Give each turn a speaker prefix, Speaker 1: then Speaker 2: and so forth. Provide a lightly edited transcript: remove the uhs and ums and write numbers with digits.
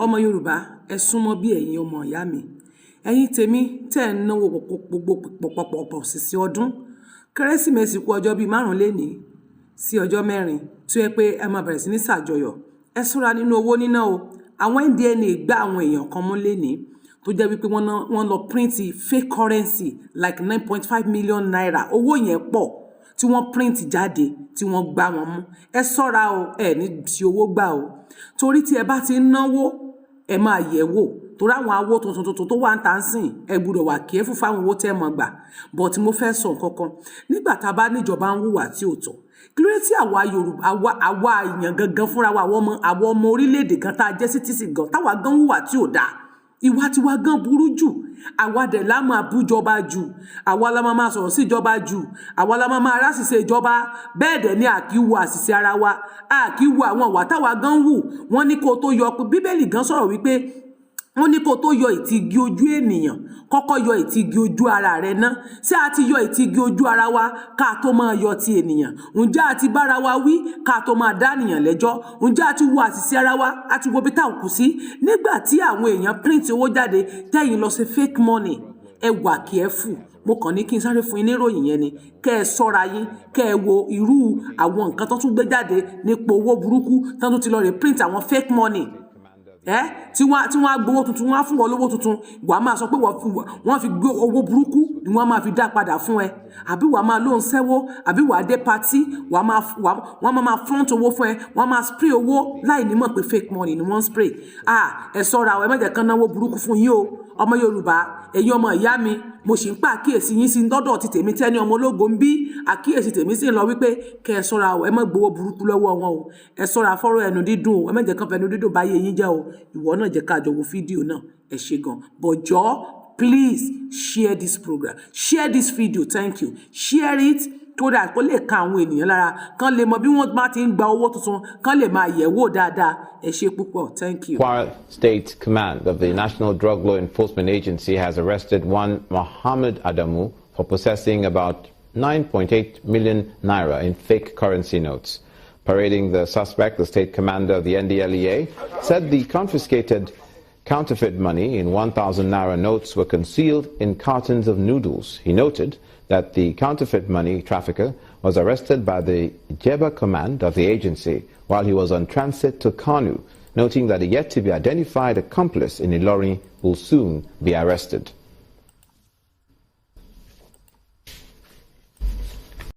Speaker 1: ọmọ Yorùbá ẹ súnmọ́ bí ẹ̀yin ọmọ ìyá mi ẹ̀yin tèmi tẹ́ ń náwó pọ̀pọ̀pọ̀pọ̀ sí ọdún Kérésìmesì kù ọjọ́ bíi 5 lénìí sí ọjọ́ 4 tó yẹ pé ẹ máa bẹ̀rẹ̀ sí ní ṣàjọyọ̀ ẹ ṣọ́ra nínú owó níná o àwọn Ndlea gbá àwọn èèyàn kan mú lénìí tó jẹ́ wípé wọ́n lọ print fake currency like 9.5 million naira owó yẹn pọ̀ tí wọ́n print jáde tí wọ́n gbá wọn mú ẹ ṣọ́ra o ẹ ní tí owó gbà o torí tí ẹ bá ti ń náwó ẹ máa yẹ̀ wò torí àwọn awó tuntun tó wà ń tà ń sìn ẹ gbọ́dọ̀ wà careful fáwọn owó tẹ́ mọ̀ gbà but mo fẹ́ sọ nǹkan kan nígbà tá a bá níjọba ń hùwà tí ò tọ́ kí ló dé tí àwa Yorùbá àwa èèyàn gangan fúnra wa àwọn ọmọ orílẹ̀-èdè gan tá a jẹ́ citizen gan táwa gan hùwà tí ò dáa ìwà tiwa gan burú jù àwa dẹ̀ la máa bújọba jù àwa la máa sọ̀rọ̀ sí ìjọba jù àwa la máa ráṣìṣe ìjọba bẹ́ẹ̀ dẹ̀ ni àkíwò àṣìṣe ara wa àkíwò àwọn ìwà táwa gan wù wọ́n ní kó tó yọ Bíbélì gan sọ̀rọ̀ wípé wọ́n ní kó tó yọ ìtìgì ojú ènìyàn kọ́kọ́ yọ ìtìgì ojú ara rẹ̀ ná ṣé a ti yọ ìtìgì ojú ara wa ká tó máa yọ ti ènìyàn ǹjẹ́ a ti bára wa wí ká tó máa dá ènìyàn lẹ́jọ́ ǹjẹ́ a ti wo àṣìṣe ara wa a ti wo bí tá ò kù sí nígbà tí àwọn èèyàn print owó jáde tẹ́yìn lọ sí fake money ẹ wà careful mo kàn ní kí n sáré fún yín níròyìn yẹn ni kẹ́ ẹ ṣọ́ra yín kẹ́ ẹ wo irú àwọn nǹkan tó tún gbé jáde nípa owó burúkú tó tún ti lọ rè print àwọn fake money tí wọ́n á gbowó tuntun wọ́n á fún wọn lówó tuntun wàá máa sọ pé wọ́n fi gbé owó burúkú ni wọ́n máa fi dá padà fún ẹ àbí wàá máa lóun sẹ́wó àbí wàá dé patí wọ́n máa flaunt owó fún ẹ wọ́n máa spray owó láì ní mọ̀ pé fake money ni wọ́n spray ẹ ṣọ́ra ẹ má jẹ́ kán náwó burúkú fún yín o ọmọ Yorùbá ẹ̀yin ọmọ ìyá mi mo sì ń pa àkíyèsí yín sí lọ́dọ̀ ti tèmi tẹ́ni ọmọ ológo ń bí àkíyèsí tèmi sì ń lọ wípé kẹ́ ẹ ṣọ́ra o ẹ má gbowó burúkú lọ́wọ́ wọn o ẹ ṣọ́ra fọ́rọ̀ ẹnu dídùn o ẹ má jẹ́ kán fẹnu dídùn báyé yín jẹ́ o ìwọ náà jẹ́ ká jọ wo fídíò náà ẹ ṣé gan bọ̀jọ́ please share this program share this video thank you share it tó dáa kó lè ka àwọn ènìyàn lára kán lè mọ bí wọ́n bá ti ń gba owó tuntun kán lè máa yẹ̀ wò dáadáa ẹ ṣé púpọ̀ thank you.
Speaker 2: Kwara State Command of the National Drug Law Enforcement Agency has arrested one Mohammed Adamu for possessing about 9.8 million naira in fake currency notes. Parading the suspect, the state commander of the Ndlea said the confiscated counterfeit money in 1,000 naira notes were concealed in cartons of noodles. He noted that the counterfeit money trafficker was arrested by the Jeba command of the agency while he was on transit to Kanu, noting that a yet-to-be-identified accomplice in Ilorin will soon be arrested.